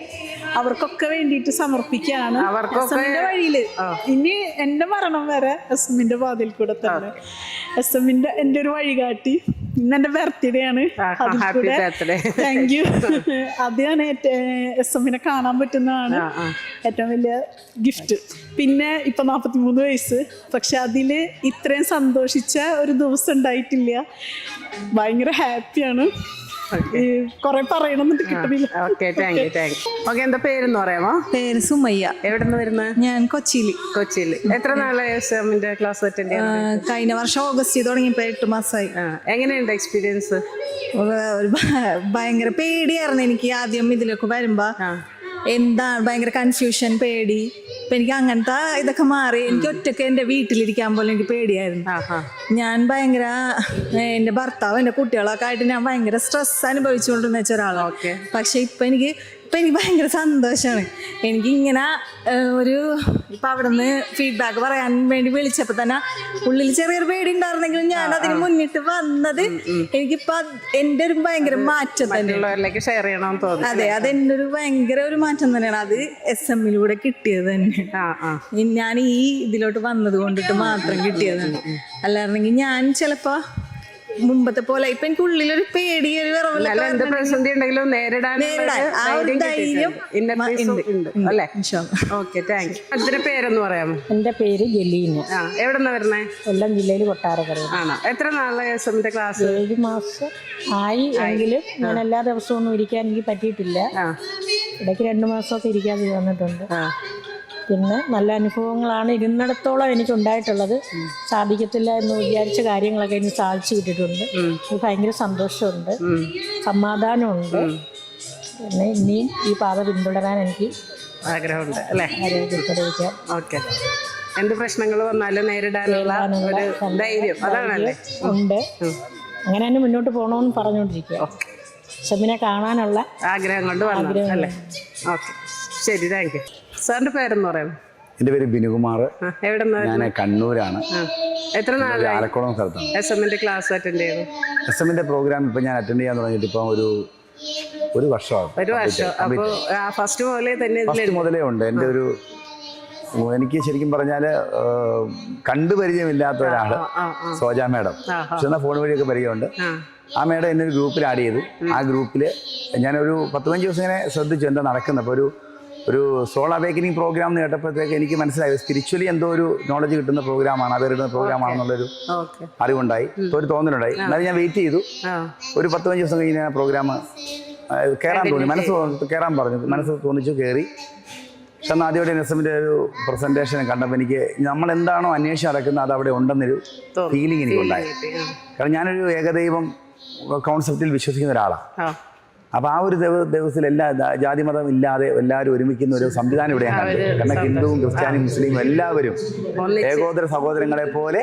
അവർക്കൊക്കെ വേണ്ടിയിട്ട് സമർപ്പിക്കുകയാണ് എസ്എമ്മിന്റെ വഴിയില്. ഇനി എന്റെ മരണം വരെ എസ്എമ്മിന്റെ പാതയിൽ കൂടെ തന്നെ. എസ്എമ്മിന്റെ എൻ്റെ ഒരു വഴികാട്ടി. ഇന്ന് എൻ്റെ ബർത്ത്ഡേ ആണ്. Thank you. അതാണ് എസ്എമ്മിനെ കാണാൻ പറ്റുന്നതാണ് ഏറ്റവും വലിയ ഗിഫ്റ്റ്. പിന്നെ ഇപ്പൊ 43 വയസ്സ്. പക്ഷെ അതില് ഇത്രയും സന്തോഷിച്ച ഒരു ദിവസം ഉണ്ടായിട്ടില്ല. ഭയങ്കര ഹാപ്പിയാണ്. കൊറേ പറയണമെന്നിട്ട് കിട്ടുന്നില്ല. എന്താ പേരെന്ന് പറയാമോ? പേര് സുമയ്യ. എവിടെ നിന്ന് വരുന്നത്? ഞാൻ കൊച്ചിയില്. എത്ര നാളായി എസ്എമ്മിന്റെ ക്ലാസ് അറ്റൻഡ് ചെയ്യാൻ? കഴിഞ്ഞ വർഷം ഓഗസ്റ്റ് തുടങ്ങിയപ്പോ 8 മാസമായി. എങ്ങനെയുണ്ട് എക്സ്പീരിയൻസ്? ഭയങ്കര പേടിയായിരുന്നു എനിക്ക് ആദ്യം ഇതിലൊക്കെ വരുമ്പോ. എന്താണ് ഭയങ്കര കൺഫ്യൂഷൻ, പേടി. ഇപ്പൊ എനിക്ക് അങ്ങനത്തെ ഇതൊക്കെ മാറി. എനിക്ക് ഒറ്റയ്ക്ക് എൻ്റെ വീട്ടിലിരിക്കാൻ പോലും എനിക്ക് പേടിയായിരുന്നു. ഞാൻ ഭയങ്കര എൻ്റെ ഭർത്താവ് എൻ്റെ കുട്ടികളൊക്കെ ആയിട്ട് ഞാൻ ഭയങ്കര സ്ട്രെസ് അനുഭവിച്ചുകൊണ്ടിരുന്ന ഒരാളാണ്. പക്ഷെ ഇപ്പൊ എനിക്ക് ഭയങ്കര സന്തോഷമാണ്. എനിക്കിങ്ങനെ ഒരു ഇപ്പം അവിടെ നിന്ന് ഫീഡ്ബാക്ക് പറയാൻ വേണ്ടി വിളിച്ചപ്പോൾ തന്നെ ഉള്ളിൽ ചെറിയൊരു പേടി ഉണ്ടായിരുന്നെങ്കിലും ഞാൻ അതിന് മുന്നിട്ട് വന്നത് എനിക്കിപ്പോൾ എൻ്റെ ഒരു ഭയങ്കര മാറ്റം തന്നെയാണ്. ഷെയർ ചെയ്യണമെന്ന് തോന്നുന്നു. അതെ, അതെൻ്റെ ഒരു ഭയങ്കര ഒരു മാറ്റം തന്നെയാണ്. അത് എസ്എമ്മിലൂടെ കിട്ടിയത് തന്നെ. ഞാൻ ഈ ഇതിലോട്ട് വന്നത് കൊണ്ടിട്ട് മാത്രം കിട്ടിയതാണ്. അല്ലായിരുന്നെങ്കിൽ ഞാൻ ചിലപ്പോൾ മുമ്പത്തെ പോലെ ഇപ്പൊ എനിക്ക് ഉള്ളിലൊരു പേടി, ഒരു പ്രതിസന്ധി ഉണ്ടെങ്കിലും നേരിടാൻ ധൈര്യം അല്ലേ? അതിന്റെ പേരെന്ന് പറയാമോ? എന്റെ പേര് ജലീന. എവിടെന്നാ വരുന്നേ? കൊല്ലം ജില്ലയിൽ കൊട്ടാരക്കര. ആണോ? എത്ര നാളായി എസ്എമ്മിന്റെ ക്ലാസ്? 7 മാസം ആയി. എങ്കിലും ഞാൻ എല്ലാ ദിവസവും ഒന്നും ഇരിക്കാൻ എനിക്ക് പറ്റിയിട്ടില്ല. ഇടയ്ക്ക് 2 മാസമൊക്കെ ഇരിക്കാതെ വന്നിട്ടുണ്ട്. പിന്നെ നല്ല അനുഭവങ്ങളാണ് ഇരുന്നിടത്തോളം എനിക്കുണ്ടായിട്ടുള്ളത്. സാധിക്കത്തില്ല എന്ന് വിചാരിച്ച കാര്യങ്ങളൊക്കെ എനിക്ക് സാധിച്ചു കിട്ടിയിട്ടുണ്ട്. ഭയങ്കര സന്തോഷമുണ്ട്, സമാധാനമുണ്ട്. പിന്നെ ഇനിയും ഈ പാത പിന്തുടരാൻ എനിക്ക് ആഗ്രഹമുണ്ട് അല്ലേ? ആരോഗ്യത്തിലേക്ക്. ഓക്കെ. എന്ത് പ്രശ്നങ്ങൾ വന്നാലും നേരിടാനുള്ള ഒരു ധൈര്യം അതാണല്ലേ ഉണ്ട്. അങ്ങനെ തന്നെ മുന്നോട്ട് പോകണമെന്ന് പറഞ്ഞുകൊണ്ടിരിക്കുക. എസ്എമ്മിനെ കാണാനുള്ള ആഗ്രഹം കൊണ്ട് വന്നു അല്ലേ? ഓക്കെ, ശരി, താങ്ക് യു. സാറിന്റെ പേരെന്ന് പറയാം? എൻ്റെ പേര് ബിനുകുമാർ. ഞാൻ കണ്ണൂരാണ്. എത്ര നാളായി ആലക്കോളം സ്ഥലത്താണ് എസ്എമ്മിന്റെ ക്ലാസ് അറ്റൻഡ് ചെയ്തു? എസ്എമ്മിന്റെ പ്രോഗ്രാം ഇപ്പം ഞാൻ അറ്റൻഡ് ചെയ്യാൻ തുടങ്ങിയിട്ട് ഇപ്പം ഒരു വർഷമാണ്. അപ്പോൾ ഫസ്റ്റ് മുതലേ തന്നെ മുതലേ ഉണ്ട്. എൻ്റെ ഒരു എനിക്ക് ശരിക്കും പറഞ്ഞാൽ കണ്ടുപരിചയമില്ലാത്ത ഒരാൾ സോജ മാഡം, പക്ഷെ എന്നാൽ ഫോൺ വഴിയൊക്കെ പരിചയമുണ്ട്. ആ മേഡം എന്നെ ഒരു ഗ്രൂപ്പിൽ ആഡ് ചെയ്തു. ആ ഗ്രൂപ്പിൽ ഞാനൊരു 10-15 ദിവസം ഇങ്ങനെ ശ്രദ്ധിച്ചു എന്താ നടക്കുന്നത്. അപ്പോൾ ഒരു സോൾ അവേക്കനിങ് പ്രോഗ്രാം എന്ന് കേട്ടപ്പോഴത്തേക്ക് എനിക്ക് മനസ്സിലായി സ്പിരിച്വലി എന്തോ ഒരു നോളജ് കിട്ടുന്ന പ്രോഗ്രാമാണ്, അവരുടെ പ്രോഗ്രാമാണെന്നുള്ളൊരു അറിവുണ്ടായി, ഒരു തോന്നലുണ്ടായി. എന്നാലും ഞാൻ വെയിറ്റ് ചെയ്തു. ഒരു 10-15 ദിവസം കഴിഞ്ഞ് ആ പ്രോഗ്രാം കയറാൻ തോന്നി, കയറാൻ പറഞ്ഞു, മനസ്സ് തോന്നിച്ചു, കയറി. പക്ഷെ അന്ന് ആദ്യമായിട്ട് NSMന്റെ ഒരു പ്രസന്റേഷൻ കണ്ടപ്പോൾ എനിക്ക് നമ്മളെന്താണോ അന്വേഷിച്ച് നടക്കുന്നത് അത് അവിടെ ഉണ്ടെന്നൊരു ഫീലിംഗ് എനിക്കുണ്ടായി. കാരണം ഞാനൊരു ഏകദൈവം കോൺസെപ്റ്റിൽ വിശ്വസിക്കുന്ന ഒരാളാണ്. അപ്പോൾ ആ ഒരു ദിവസത്തിൽ എല്ലാ ജാതി മതം ഇല്ലാതെ എല്ലാവരും ഒരുമിക്കുന്ന ഒരു സംവിധാനം ഇവിടെ ഞാൻ കണ്ടു. കാരണം ഹിന്ദുവും ക്രിസ്ത്യാനിയും മുസ്ലിമും എല്ലാവരും ഏകോദര സഹോദരങ്ങളെ പോലെ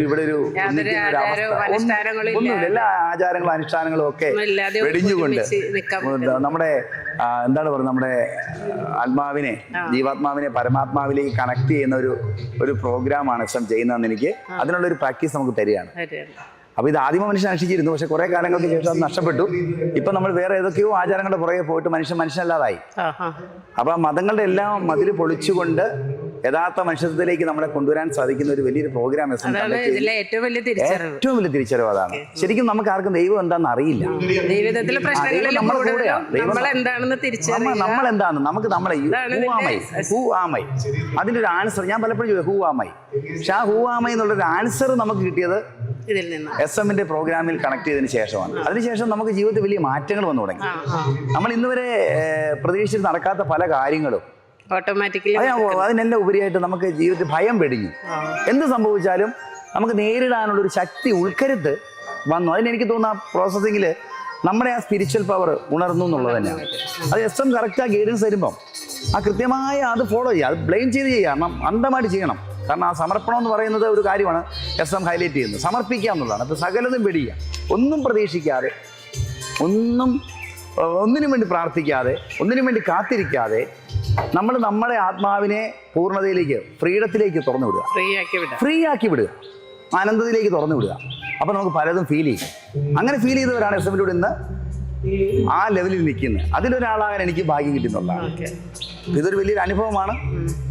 ഇവിടെ ഒരു ഒന്നുമില്ല. എല്ലാ ആചാരങ്ങളും അനുഷ്ഠാനങ്ങളും ഒക്കെ വെടിഞ്ഞുകൊണ്ട് നമ്മുടെ എന്താണ് പറയുന്നത്, നമ്മുടെ ആത്മാവിനെ, ജീവാത്മാവിനെ പരമാത്മാവിലേക്ക് കണക്ട് ചെയ്യുന്ന ഒരു പ്രോഗ്രാമാണ് SM ചെയ്യുന്നതെന്ന് എനിക്ക് അതിനുള്ളൊരു പ്രാക്ടീസ് നമുക്ക് തരികയാണ്. അപ്പോൾ ഇത് ആദ്യമ മനുഷ്യൻ അനുഷ്ഠിച്ചിരുന്നു, പക്ഷെ കുറേ കാലങ്ങൾക്ക് ശേഷം അത് നഷ്ടപ്പെട്ടു. ഇപ്പം നമ്മൾ വേറെ ഏതൊക്കെയോ ആചാരങ്ങളുടെ പുറകെ പോയിട്ട് മനുഷ്യനല്ലാതായി. അപ്പോൾ ആ മതങ്ങളുടെ എല്ലാം മതിൽ പൊളിച്ചുകൊണ്ട് യഥാർത്ഥ മനുഷ്യത്വത്തിലേക്ക് നമ്മളെ കൊണ്ടുവരാൻ സാധിക്കുന്ന ഒരു വലിയൊരു പ്രോഗ്രാം ഏറ്റവും വലിയ തിരിച്ചറിവ് അതാണ്. ശരിക്കും നമുക്ക് ആർക്കും ദൈവം എന്താണെന്ന് അറിയില്ല. നമ്മൾ എന്താണെന്ന് നമുക്ക് നമ്മളെ ഹൂ ആമൈ അതിൻ്റെ ഒരു ആൻസർ ഞാൻ പലപ്പോഴും ചോദിച്ചു, ഹൂ ആമൈ. പക്ഷെ ആ ഹൂ ആമൈ എന്നുള്ളൊരു ആൻസർ നമുക്ക് കിട്ടിയത് SM-ന്റെ പ്രോഗ്രാമിൽ കണക്ട് ചെയ്തതിന് ശേഷമാണ്. അതിനുശേഷം നമുക്ക് ജീവിതത്തിൽ വലിയ മാറ്റങ്ങൾ വന്നു തുടങ്ങി. നമ്മൾ ഇന്നുവരെ പ്രതീക്ഷിച്ച് നടക്കാത്ത പല കാര്യങ്ങളും അതിനെല്ലാം ഉപരിയായിട്ട് നമുക്ക് ജീവിതത്തിൽ ഭയം വെടിഞ്ഞു. എന്ത് സംഭവിച്ചാലും നമുക്ക് നേരിടാനുള്ളൊരു ശക്തി, ഉൾക്കരുത്ത് വന്നു. അതിനെനിക്ക് തോന്നുന്ന പ്രോസസ്സിങ്ങിൽ നമ്മുടെ ആ സ്പിരിച്വൽ പവർ ഉണർന്നു എന്നുള്ളത് തന്നെയാണ്. അത് SM കറക്റ്റാக ഗൈഡൻസ് തരുമ്പം ആ കൃത്യമായ അത് ഫോളോ ചെയ്യുക, അത് ബ്ലെയിം ചെയ്ത് ചെയ്യണം, അന്ധമായിട്ട് ചെയ്യണം. കാരണം ആ സമർപ്പണം എന്ന് പറയുന്നത് ഒരു കാര്യമാണ് SM ഹൈലൈറ്റ് ചെയ്യുന്നത്. സമർപ്പിക്കുക എന്നുള്ളതാണ്. അപ്പോൾ സകലതും വെടിയുക, ഒന്നും പ്രതീക്ഷിക്കാതെ, ഒന്നിനും വേണ്ടി പ്രാർത്ഥിക്കാതെ, ഒന്നിനും വേണ്ടി കാത്തിരിക്കാതെ നമ്മൾ നമ്മുടെ ആത്മാവിനെ പൂർണ്ണതയിലേക്ക്, ഫ്രീഡത്തിലേക്ക് തുറന്നു വിടുക, ഫ്രീ ആക്കി വിടുക, ആനന്ദത്തിലേക്ക് തുറന്നു വിടുക. അപ്പോൾ നമുക്ക് പലതും ഫീൽ ചെയ്യും. അങ്ങനെ ഫീൽ ചെയ്തവരാണ് SM-ലൂടെ ഇന്ന് ആ ലെവലിൽ നിൽക്കുന്നത്. അതിലൊരാളാകാൻ എനിക്ക് ഭാഗ്യം കിട്ടുന്നുള്ളതാണ്. ഇതൊരു വലിയൊരു അനുഭവമാണ്.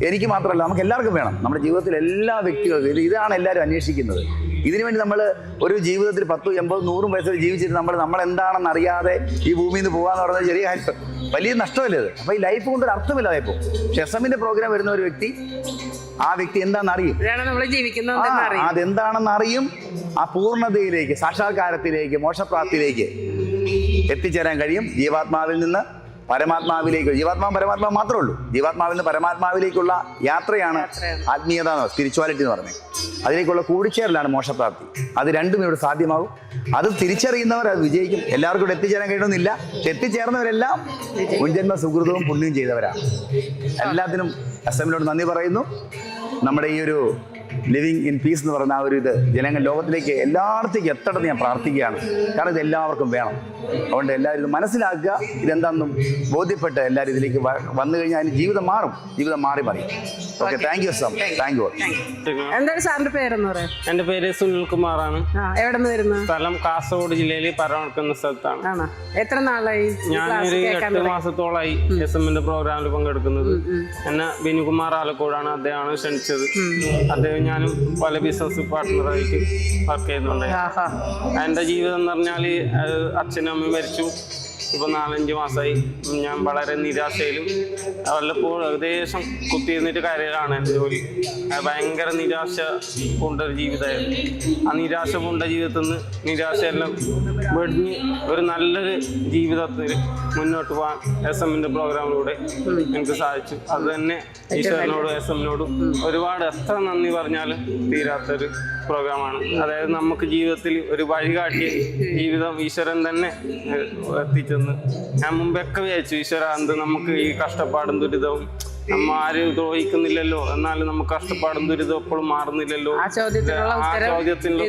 എനിക്ക് മാത്രമല്ല, നമുക്ക് എല്ലാവർക്കും വേണം. നമ്മുടെ ജീവിതത്തിൽ എല്ലാ വ്യക്തികൾക്കും ഇതാണ് എല്ലാവരും അന്വേഷിക്കുന്നത്. ഇതിനുവേണ്ടി നമ്മൾ ഒരു ജീവിതത്തിൽ 10, 80, 100 വയസ്സിൽ ജീവിച്ചിട്ട് നമ്മൾ എന്താണെന്ന് അറിയാതെ ഈ ഭൂമിയിൽ നിന്ന് പോകാന്ന് പറയുന്നത് ചെറിയ കാര്യം, വലിയ നഷ്ടമല്ലേ അത്. അപ്പോൾ ഈ ലൈഫ് കൊണ്ടൊരു അർത്ഥമില്ലാതെ ഇപ്പോൾ. പക്ഷെ SM-ന്റെ പ്രോഗ്രാം വരുന്ന ഒരു വ്യക്തി ആ വ്യക്തി എന്താണെന്ന് അറിയും, അതെന്താണെന്ന് അറിയും. ആ പൂർണ്ണതയിലേക്ക്, സാക്ഷാത്കാരത്തിലേക്ക്, മോക്ഷപ്രാപ്തിയിലേക്ക് എത്തിച്ചേരാൻ കഴിയും. ജീവാത്മാവിൽ നിന്ന് പരമാത്മാവിലേക്ക്, ജീവാത്മാവ് പരമാത്മാവ് മാത്രമേ ഉള്ളൂ. ജീവാത്മാവിൽ നിന്ന് പരമാത്മാവിലേക്കുള്ള യാത്രയാണ് ആത്മീയത, സ്പിരിച്വാലിറ്റി എന്ന് പറഞ്ഞത്. അതിലേക്കുള്ള കൂടിച്ചേരലാണ് മോക്ഷപ്രാപ്തി. അത് രണ്ടും ഇവിടെ സാധ്യമാകും. അത് തിരിച്ചറിയുന്നവർ അത് വിജയിക്കും. എല്ലാവർക്കും ഇവിടെ എത്തിച്ചേരാൻ കഴിയണമെന്നില്ല. പക്ഷെ എത്തിച്ചേർന്നവരെല്ലാം മുൻജന്മ സുഹൃതവും പുണ്യം ചെയ്തവരാണ്. എല്ലാത്തിനും SM-നോട് നന്ദി പറയുന്നു. നമ്മുടെ ഈ ഒരു ലിവിങ് ഇൻ പീസ് എന്ന് പറയുന്ന ആ ഒരു ഇത് ജനങ്ങൾ ലോകത്തിലേക്ക് എല്ലായിടത്തേക്കും എത്തണമെന്ന് ഞാൻ പ്രാർത്ഥിക്കുകയാണ്. കാരണം ഇത് എല്ലാവർക്കും വേണം. അതുകൊണ്ട് എല്ലാവരും ഇത് മനസ്സിലാക്കുക, ഇതെന്താണെന്നും ബോധ്യപ്പെട്ട് എല്ലാവരും ഇതിലേക്ക് വന്നു കഴിഞ്ഞാൽ അതിന് ജീവിതം മാറും, ജീവിതം മാറി പറയും. Okay, thank you sir, thank you. എന്താണ് സാറിന്റെ പേരെന്ന് പറയാം? എന്റെ പേര് സുനിൽ കുമാറാണ്. എവിടെ നിന്ന് വരുന്നത്? സ്ഥലം കാസർഗോഡ് ജില്ലയിൽ പരമർക്കുന്ന സ്ഥലത്താണ്. എത്ര നാളായി? ഞാനൊരു 8 മാസത്തോളായി SM-ന്റെ പ്രോഗ്രാമിൽ പങ്കെടുക്കുന്നത്. എന്നെ ബിനുകുമാർ ആലക്കോടാണ്, അദ്ദേഹമാണ് ക്ഷണിച്ചത്. അദ്ദേഹം ഞാനും പല ബിസിനസ് പാർട്ട്ണറായിട്ട് വർക്ക് ചെയ്യുന്നുണ്ടായിരുന്നു. എൻ്റെ ജീവിതം എന്ന് പറഞ്ഞാൽ അച്ഛനും അമ്മയും മരിച്ചു. ഇപ്പോൾ 4-5 മാസമായി. ഞാൻ വളരെ നിരാശയിലും വല്ലപ്പോഴും ഏകദേശം കുത്തിയിരുന്നിട്ട് കരയിലാണ് എൻ്റെ ജോലി. ഭയങ്കര നിരാശ പൂണ്ടൊരു ജീവിതമായിരുന്നു. ആ നിരാശ പൂണ്ട ജീവിതത്തിൽ നിന്ന് നിരാശയെല്ലാം വെടിഞ്ഞ് ഒരു നല്ലൊരു ജീവിതത്തിൽ മുന്നോട്ട് പോകാൻ SM-ന്റെ പ്രോഗ്രാമിലൂടെ എനിക്ക് സാധിച്ചു. അത് തന്നെ ഈശ്വരനോടും SM-നോടും ഒരുപാട് എത്ര നന്ദി പറഞ്ഞാലും തീരാത്തൊരു പ്രോഗ്രാമാണ്. അതായത് നമുക്ക് ജീവിതത്തിൽ ഒരു വഴികാട്ടിയ ജീവിതം ഈശ്വരൻ തന്നെ എത്തിച്ചെന്ന് ഞാൻ മുമ്പൊക്കെ വിചാരിച്ചു, ഈശ്വര എന്ത് നമുക്ക് ഈ കഷ്ടപ്പാടും ദുരിതവും നമ്മ ആരും ദ്രോഹിക്കുന്നില്ലല്ലോ, എന്നാലും നമുക്ക് കഷ്ടപ്പാടും ദുരിതം എപ്പോഴും മാറുന്നില്ലല്ലോ. ആ ചോദ്യത്തിനുള്ള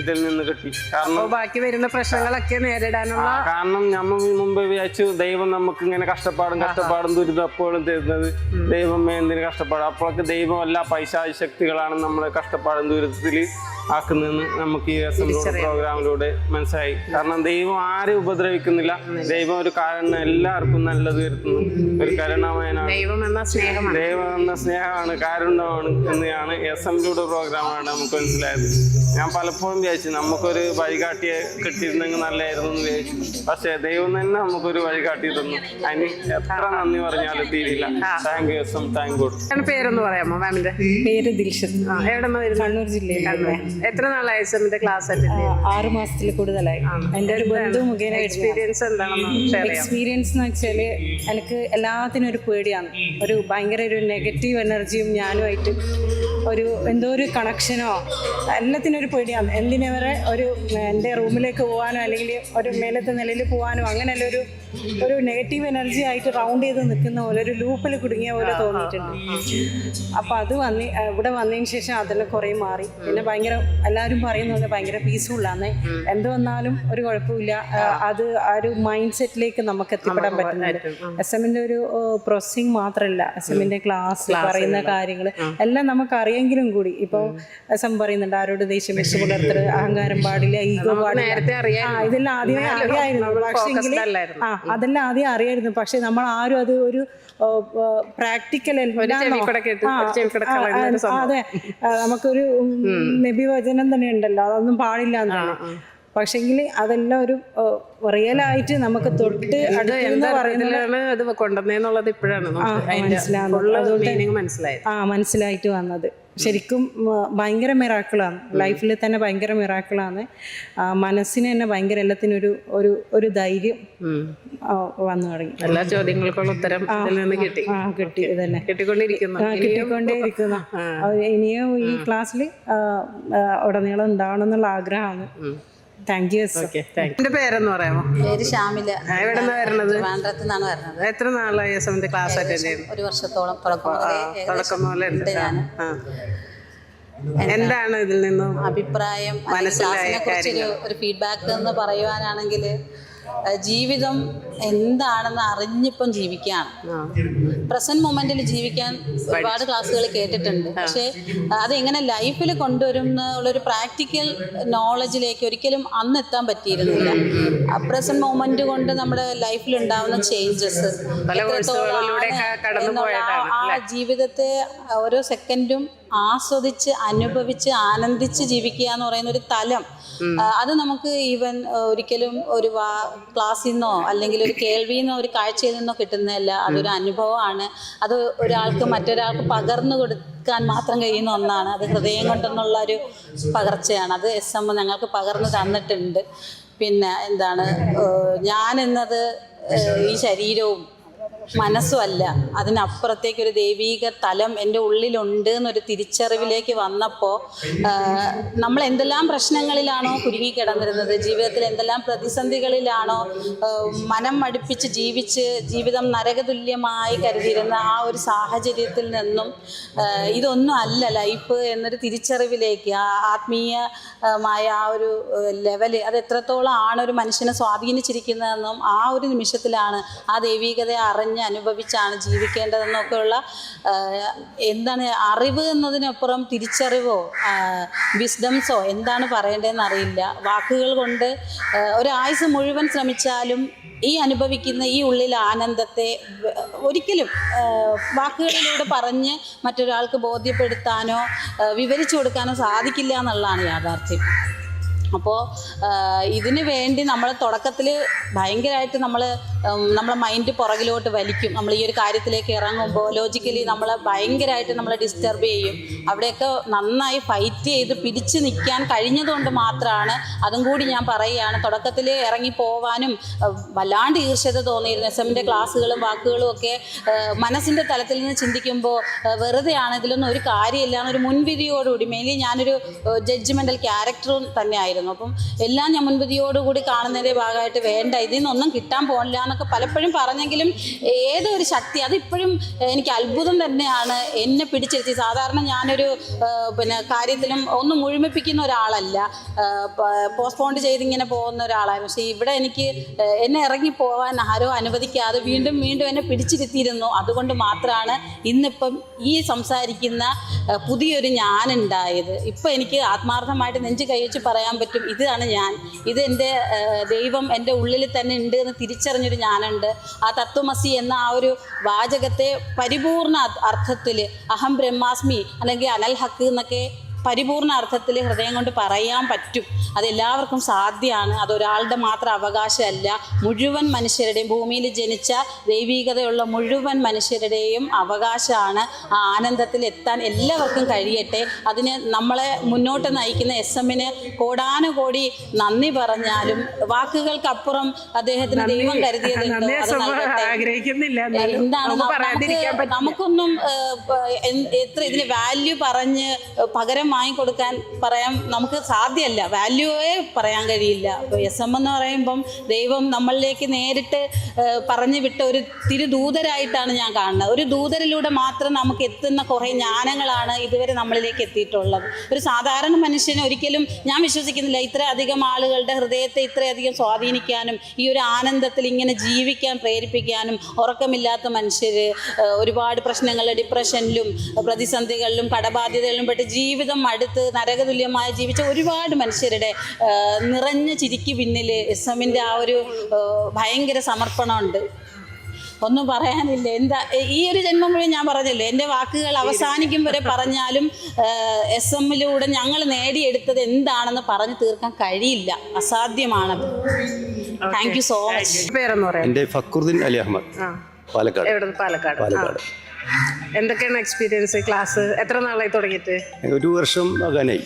ഇതിൽ നിന്ന് കിട്ടി. കാരണം ബാക്കി വരുന്ന പ്രശ്നങ്ങളൊക്കെ നേരിടാനുള്ള കാരണം നമ്മൾ മുമ്പ് വിചാരിച്ചു ദൈവം നമുക്ക് ഇങ്ങനെ കഷ്ടപ്പാടും ദുരിതം എപ്പോഴും തരുന്നത്, ദൈവമേ എന്തിനു കഷ്ടപ്പാടും. അപ്പോഴൊക്കെ ദൈവം എല്ലാ പൈശാചിക ശക്തികളാണ് നമ്മളെ കഷ്ടപ്പാടും ദുരിതത്തിൽ ആക്കുന്നതെന്ന് നമുക്ക് ഈ പ്രോഗ്രാമിലൂടെ മനസ്സിലായി. കാരണം ദൈവം ആരെയും ഉപദ്രവിക്കുന്നില്ല, ദൈവം ഒരു കാരണം എല്ലാവർക്കും നല്ലത് വരുത്തുന്നു, ഒരു കരുണാമയനാണ്, ദൈവം എന്ന സ്നേഹമാണ്, കാരുണ്യമാണ് എന്നാണ് SMലൂടെ പ്രോഗ്രാമാണ് നമുക്ക് മനസ്സിലായത്. ഞാൻ പലപ്പോഴും വിചാരിച്ചു നമുക്കൊരു വഴികാട്ടിയെ കിട്ടിയിരുന്നെങ്കിൽ നല്ലതായിരുന്നു എന്ന് വിചാരിച്ചു. പക്ഷേ ദൈവം തന്നെ നമുക്കൊരു വഴികാട്ടി തന്നു. അതിന് എത്ര നന്ദി പറഞ്ഞാലും തീരില്ല. Thank you SM, thank God. പേരൊന്ന് പറയാമോ മാമിന്റെ? പേര് ദിൽഷത്ത്. എവിടെ നിന്ന് വരുന്നു? കണ്ണൂർ ജില്ലയിൽ. എത്ര നാളായി SMന്റെ ക്ലാസ് അറ്റൻഡ് ചെയ്യുന്നത്? 6 മാസത്തിൽ കൂടുതലായി. എൻ്റെ ഒരു ബന്ധു മുഖേന എക്സ്പീരിയൻസ് എന്താണെന്ന് ഷെയർ ചെയ്യാം. എക്സ്പീരിയൻസ് എന്ന് വെച്ചാൽ എനിക്ക് എല്ലാത്തിനും ഒരു പേടിയാണ്. ഒരു ഭയങ്കര ഒരു നെഗറ്റീവ് എനർജിയും ഞാനുമായിട്ട് ഒരു എന്തോ ഒരു കണക്ഷനോ എല്ലാത്തിനും ഒരു പേടിയാണ്. എന്തിനേറെ ഒരു എൻ്റെ റൂമിലേക്ക് പോകാനോ അല്ലെങ്കിൽ ഒരു മേലത്തെ നിലയിൽ പോകാനോ അങ്ങനെയല്ല, ഒരു നെഗറ്റീവ് എനർജി ആയിട്ട് റൗണ്ട് ചെയ്ത് നിൽക്കുന്ന പോലെ ഒരു ലൂപ്പിൽ കുടുങ്ങിയ പോലെ തോന്നിയിട്ടുണ്ട്. അപ്പോൾ അത് ഇവിടെ വന്നതിന് ശേഷം അതെല്ലാം കുറേ മാറി. പിന്നെ ഭയങ്കര എല്ലാവരും പറയുന്നത് ഭയങ്കര പീസ്ഫുള്ളാണ്. എന്ത് വന്നാലും ഒരു കുഴപ്പമില്ല. അത് ആ ഒരു മൈൻഡ് സെറ്റിലേക്ക് നമുക്ക് എത്തിപ്പെടാൻ പറ്റുന്നുണ്ട്. SMന്റെ ഒരു പ്രോസസ്സിങ് മാത്രമല്ല, SMന്റെ ക്ലാസ് പറയുന്ന കാര്യങ്ങൾ എല്ലാം നമുക്ക് അറിയെങ്കിലും കൂടി ഇപ്പോൾ SM പറയുന്നുണ്ട് ആരോട് ദേഷ്യം വെച്ച് പുലർത്തരുത്, അഹങ്കാരം പാടില്ല, ഈഗോ പാടില്ല. ഇതെല്ലാം ആദ്യമേ അറിയായിരുന്നു. പക്ഷേങ്കിൽ അതെല്ലാം ആദ്യം അറിയായിരുന്നു. പക്ഷെ നമ്മൾ ആരും അത് ഒരു പ്രാക്ടിക്കൽ അതെ, നമുക്കൊരു നബിവചനം തന്നെ ഉണ്ടല്ലോ, അതൊന്നും പാടില്ല എന്നാണ്. പക്ഷെങ്കിൽ അതെല്ലാം ഒരു റിയലായിട്ട് നമുക്ക് തൊട്ട് അടുത്ത് അത് കൊണ്ടുവന്നുള്ളത് ഇപ്പോഴാണ് മനസ്സിലായിട്ട് വന്നത്. ശരിക്കും ഭയങ്കര മിറാക്കിളാണ്, ലൈഫിൽ തന്നെ ഭയങ്കര മിറാക്കിളാണ്. മനസ്സിന് തന്നെ ഭയങ്കര എല്ലാത്തിനും ഒരു ധൈര്യം വന്നു തുടങ്ങി. എല്ലാ ചോദ്യങ്ങൾക്കുള്ള ഉത്തരം കിട്ടി. ഇതന്നെ കിട്ടിക്കൊണ്ടേയിരിക്കുന്നു. ഇനിയും ഈ ക്ലാസ്സിൽ ഉടനീളം ഉണ്ടാവണം എന്നുള്ള ആഗ്രഹമാണ്. Thank you. എന്റെ പേരെന്ന് പറയാമോ? പേര് ഷാമില. എവിടെ നിന്നാണ് വരുന്നത്? ട്രിവാൻഡ്രത്ത് നിന്നാണ് വരുന്നത്. എത്ര നാളായി SMന്റെ ക്ലാസ് അറ്റൻഡ് ചെയ്യുന്നത്? 1 വർഷത്തോളം. തുടക്കം മുതലേ ഉണ്ട് ഞാൻ. എന്താണ് ഇതിൽ നിന്നും അഭിപ്രായം, ക്ലാസ്സിനെ കുറിച്ചൊരു ഒരു ഫീഡ്ബാക്ക് എന്ന് പറയുവാനാണെങ്കിൽ, ജീവിതം എന്താണെന്ന് അറിഞ്ഞിപ്പം ജീവിക്കുകയാണ്. പ്രസന്റ് മൊമെന്റിൽ ജീവിക്കാൻ ഒരുപാട് ക്ലാസ്സുകൾ കേട്ടിട്ടുണ്ട്. പക്ഷേ അതെങ്ങനെ ലൈഫിൽ കൊണ്ടുവരും എന്നുള്ളൊരു പ്രാക്ടിക്കൽ നോളജിലേക്ക് ഒരിക്കലും അന്ന് എത്താൻ പറ്റിയിരുന്നില്ല. പ്രസന്റ് മൊമെന്റ് കൊണ്ട് നമ്മുടെ ലൈഫിൽ ഉണ്ടാവുന്ന ചേഞ്ചസ്, ആ ജീവിതത്തെ ഓരോ സെക്കൻഡും ആസ്വദിച്ച് അനുഭവിച്ച് ആനന്ദിച്ച് ജീവിക്കുക എന്ന് പറയുന്ന ഒരു തലം, അത് നമുക്ക് ഈവൻ ഒരിക്കലും ഒരു ക്ലാസ്സിൽ നിന്നോ അല്ലെങ്കിൽ ഒരു കേൾവിയിൽ നിന്നോ ഒരു കാഴ്ചയിൽ നിന്നോ കിട്ടുന്നതല്ല. അതൊരു അനുഭവമാണ്. അത് ഒരാൾക്ക് മറ്റൊരാൾക്ക് പകർന്നു കൊടുക്കാൻ മാത്രം കഴിയുന്ന ഒന്നാണ്. അത് ഹൃദയം കൊണ്ടെന്നുള്ള ഒരു പകർച്ചയാണ്. അത് SM ഞങ്ങൾക്ക് പകർന്നു തന്നിട്ടുണ്ട്. പിന്നെ എന്താണ്, ഞാനെന്നത് ഈ ശരീരവും മനസ്സുമല്ല, അതിനപ്പുറത്തേക്കൊരു ദൈവീക തലം എൻ്റെ ഉള്ളിലുണ്ട് എന്നൊരു തിരിച്ചറിവിലേക്ക് വന്നപ്പോൾ, നമ്മൾ എന്തെല്ലാം പ്രശ്നങ്ങളിലാണോ കുരുങ്ങിക്കിടന്നിരുന്നത്, ജീവിതത്തിൽ എന്തെല്ലാം പ്രതിസന്ധികളിലാണോ മനം മടുപ്പിച്ച് ജീവിതം നരകതുല്യമായി കരുതിയിരുന്ന ആ ഒരു സാഹചര്യത്തിൽ നിന്നും ഇതൊന്നും അല്ല ലൈഫ് എന്നൊരു തിരിച്ചറിവിലേക്ക്, ആ ആത്മീയമായ ആ ഒരു ലെവല് അത് എത്രത്തോളം ആണ് ഒരു മനുഷ്യനെ സ്വാധീനിച്ചിരിക്കുന്നതെന്നും ആ ഒരു നിമിഷത്തിലാണ് ആ ദൈവീകതയെ അനുഭവിച്ചാണ് ജീവിക്കേണ്ടതെന്നൊക്കെയുള്ള എന്താണ് അറിവ് എന്നതിനപ്പുറം തിരിച്ചറിവോ വിസ്ഡംസോ എന്താണ് പറയേണ്ടതെന്ന് അറിയില്ല. വാക്കുകൾ കൊണ്ട് ഒരായുസ് മുഴുവൻ ശ്രമിച്ചാലും ഈ അനുഭവിക്കുന്ന ഈ ഉള്ളിലെ ആനന്ദത്തെ ഒരിക്കലും വാക്കുകളിലൂടെ പറഞ്ഞ് മറ്റൊരാൾക്ക് ബോധ്യപ്പെടുത്താനോ വിവരിച്ചു കൊടുക്കാനോ സാധിക്കില്ല എന്നുള്ളതാണ് യാഥാർത്ഥ്യം. അപ്പോൾ ഇതിനു വേണ്ടി നമ്മൾ തുടക്കത്തിൽ ഭയങ്കരമായിട്ട് നമ്മളെ മൈൻഡ് പുറകിലോട്ട് വലിക്കും. നമ്മൾ ഈ ഒരു കാര്യത്തിലേക്ക് ഇറങ്ങുമ്പോൾ ലോജിക്കലി നമ്മളെ ഭയങ്കരമായിട്ട് നമ്മളെ ഡിസ്റ്റർബ് ചെയ്യും. അവിടെയൊക്കെ നന്നായി ഫൈറ്റ് ചെയ്ത് പിടിച്ച് നിൽക്കാൻ കഴിഞ്ഞതുകൊണ്ട് മാത്രമാണ്, അതും കൂടി ഞാൻ പറയുകയാണ്, തുടക്കത്തിൽ ഇറങ്ങി പോവാനും വല്ലാണ്ട് ഈർഷ്യത തോന്നിയിരുന്നു. SMന്റെ ക്ലാസ്സുകളും വാക്കുകളും ഒക്കെ മനസ്സിൻ്റെ തലത്തിൽ നിന്ന് ചിന്തിക്കുമ്പോൾ വെറുതെയാണ്, ഇതിലൊന്നും ഒരു കാര്യമില്ല എന്നൊരു മുൻവിധിയോടുകൂടി, മെയിൻലി ഞാനൊരു ജഡ്ജ്മെൻ്റൽ ക്യാരക്ടറും തന്നെ ആയിരുന്നു. അപ്പം എല്ലാം ഞാൻ മുൻവിധിയോടുകൂടി കാണുന്നതിൻ്റെ ഭാഗമായിട്ട് വേണ്ട ഇതിൽ നിന്നൊന്നും കിട്ടാൻ പോകില്ല എന്നൊക്കെ എന്നൊക്കെ പലപ്പോഴും പറഞ്ഞെങ്കിലും ഏതൊരു ശക്തി അതിപ്പോഴും എനിക്ക് അത്ഭുതം തന്നെയാണ് എന്നെ പിടിച്ചിരുത്തി. സാധാരണ ഞാനൊരു കാര്യത്തിലും ഒന്നും മുഴുമിപ്പിക്കുന്ന ഒരാളല്ല, പോസ്റ്റ്പോണ്ട് ചെയ്തിങ്ങനെ പോകുന്ന ഒരാളായിരുന്നു. പക്ഷേ ഇവിടെ എനിക്ക് എന്നെ ഇറങ്ങി പോകാൻ ആരോ അനുവദിക്കാതെ വീണ്ടും വീണ്ടും എന്നെ പിടിച്ചിരുത്തിയിരുന്നു. അതുകൊണ്ട് മാത്രമാണ് ഇന്നിപ്പം ഈ സംസാരിക്കുന്ന പുതിയൊരു ഞാനുണ്ടായത്. ഇപ്പം എനിക്ക് ആത്മാർത്ഥമായിട്ട് നെഞ്ച് കൈവച്ച് പറയാൻ പറ്റും, ഇതാണ് ഞാൻ, ഇത് എൻ്റെ ദൈവം എൻ്റെ ഉള്ളിൽ തന്നെ ഉണ്ട് എന്ന് തിരിച്ചറിഞ്ഞൊരു ഞാനുണ്ട്. ആ തത്വമസി എന്ന ആ ഒരു വാചകത്തെ പരിപൂർണ അർത്ഥത്തിൽ അഹം ബ്രഹ്മാസ്മി അല്ലെങ്കിൽ അനൽ ഹക്ക് എന്നൊക്കെ പരിപൂർണ അർത്ഥത്തിൽ ഹൃദയം കൊണ്ട് പറയാൻ പറ്റും. അതെല്ലാവർക്കും സാധ്യമാണ്. അതൊരാളുടെ മാത്രം അവകാശമല്ല, മുഴുവൻ മനുഷ്യരുടെയും, ഭൂമിയിൽ ജനിച്ച ദൈവീകതയുള്ള മുഴുവൻ മനുഷ്യരുടെയും അവകാശമാണ്. ആ ആനന്ദത്തിൽ എത്താൻ എല്ലാവർക്കും കഴിയട്ടെ. അതിന് നമ്മളെ മുന്നോട്ട് നയിക്കുന്ന SM-ന് കോടാനുകോടി നന്ദി പറഞ്ഞാലും വാക്കുകൾക്കപ്പുറം അദ്ദേഹത്തിന് ദൈവം കരുതിയതുണ്ടോ അത് നൽകട്ടെ. എന്താണ് നമുക്കൊന്നും എത്ര ഇതിന് വാല്യൂ പറഞ്ഞ് പകരം വാങ്ങിക്കൊടുക്കാൻ പറയാൻ നമുക്ക് സാധ്യമല്ല, വാല്യൂവേ പറയാൻ കഴിയില്ല. അപ്പോൾ SM എന്ന് പറയുമ്പം ദൈവം നമ്മളിലേക്ക് നേരിട്ട് പറഞ്ഞു വിട്ട ഒരു തിരുദൂതരായിട്ടാണ് ഞാൻ കാണുന്നത്. ഒരു ദൂതരിലൂടെ മാത്രം നമുക്ക് എത്തുന്ന കുറേ ജ്ഞാനങ്ങളാണ് ഇതുവരെ നമ്മളിലേക്ക് എത്തിയിട്ടുള്ളത്. ഒരു സാധാരണ മനുഷ്യന് ഒരിക്കലും ഞാൻ വിശ്വസിക്കുന്നില്ല ഇത്രയധികം ആളുകളുടെ ഹൃദയത്തെ ഇത്രയധികം സ്വാധീനിക്കാനും ഈ ഒരു ആനന്ദത്തിൽ ഇങ്ങനെ ജീവിക്കാൻ പ്രേരിപ്പിക്കാനും. ഉറക്കമില്ലാത്ത മനുഷ്യർ, ഒരുപാട് പ്രശ്നങ്ങൾ, ഡിപ്രഷനിലും പ്രതിസന്ധികളിലും കടബാധ്യതകളിലും പെട്ട് ജീവിതം അടുത്ത് നരകതുല്യമായി ജീവിച്ച ഒരുപാട് മനുഷ്യരുടെ നിറഞ്ഞ ചിരിക്ക് പിന്നിൽ SM-ൻ്റെ ആ ഒരു ഭയങ്കര സമർപ്പണമുണ്ട്. ഒന്നും പറയാനില്ല. എന്താ ഈ ഒരു ജന്മം മുഴുവൻ ഞാൻ പറഞ്ഞല്ലോ, എൻ്റെ വാക്കുകൾ അവസാനിക്കും വരെ പറഞ്ഞാലും SM-ലൂടെ ഞങ്ങൾ നേടിയെടുത്തത് എന്താണെന്ന് പറഞ്ഞു തീർക്കാൻ കഴിയില്ല, അസാധ്യമാണത്. Thank you so much. പേരെന്ന് പറയാം. എൻ്റെ ഫക്രുദ്ദീൻ അലി അഹമ്മദ്, പാലക്കാട്. എവിടെ? പാലക്കാട്. എന്തൊക്കെയാണ് എക്സ്പീരിയൻസ്? ക്ലാസ് എത്ര നാളായി തുടങ്ങിയിട്ട്? 1 വർഷം ആകാനായി.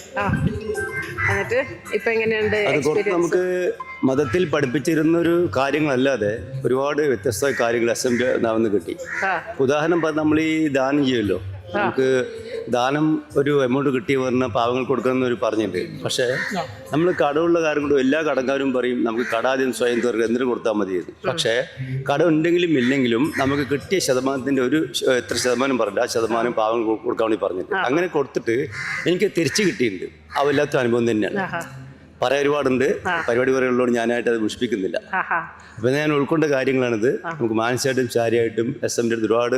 എന്നിട്ട് ഇപ്പൊ എങ്ങനെയുണ്ട് അത് നമുക്ക് മതത്തിൽ പഠിപ്പിച്ചിരുന്നൊരു കാര്യങ്ങളല്ലാതെ ഒരുപാട് വ്യത്യസ്തമായ കാര്യങ്ങൾ SM-ൻ്റെ നാവെന്ന് കിട്ടി. ഉദാഹരണം പറഞ്ഞാൽ നമ്മൾ ഈ ദാനം ചെയ്യുമല്ലോ, നമുക്ക് ദാനം ഒരു എമൗണ്ട് കിട്ടി പറഞ്ഞാൽ പാവങ്ങൾ കൊടുക്കണമെന്നൊരു പറഞ്ഞിട്ട്. പക്ഷേ നമ്മൾ കടമുള്ള കാര്യം കൊണ്ട് എല്ലാ കടക്കാരും പറയും നമുക്ക് കട ആദ്യം സ്വയം തീർക്കുക, എന്തിനു കൊടുത്താൽ മതിയെന്ന്. പക്ഷേ കട ഉണ്ടെങ്കിലും ഇല്ലെങ്കിലും നമുക്ക് കിട്ടിയ ശതമാനത്തിൻ്റെ ഒരു എത്ര ശതമാനം പറഞ്ഞിട്ട് ആ ശതമാനം പാവങ്ങൾ കൊടുക്കാൻ വേണ്ടി പറഞ്ഞിട്ട് അങ്ങനെ കൊടുത്തിട്ട് എനിക്ക് തിരിച്ചു കിട്ടിയിട്ടുണ്ട്. ആ വല്ലാത്ത അനുഭവം തന്നെയാണ്. പറയാൻ ഒരുപാടുണ്ട്, പരിപാടി പറയുള്ളതുകൊണ്ട് ഞാനായിട്ട് അത് മുഷിപ്പിക്കുന്നില്ല. അപ്പം ഞാൻ ഉൾക്കൊണ്ട കാര്യങ്ങളാണിത്. നമുക്ക് മാനസികമായിട്ടും ശാരീരികമായിട്ടും SM-ൻ്റെ അടുത്ത് ഒരുപാട്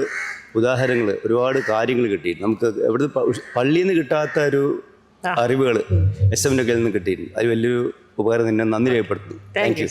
ഉദാഹരണങ്ങൾ, ഒരുപാട് കാര്യങ്ങൾ കിട്ടി. നമുക്ക് എവിടെ പള്ളിയിൽ നിന്ന് കിട്ടാത്ത ഒരു അറിവുകൾ SM-ൻ്റെ കയ്യിൽ നിന്ന് കിട്ടിയിട്ടുണ്ട്. അത് വലിയൊരു ഉപകാരം തന്നെ. നന്ദി രേഖപ്പെടുത്തുന്നു. Thank you.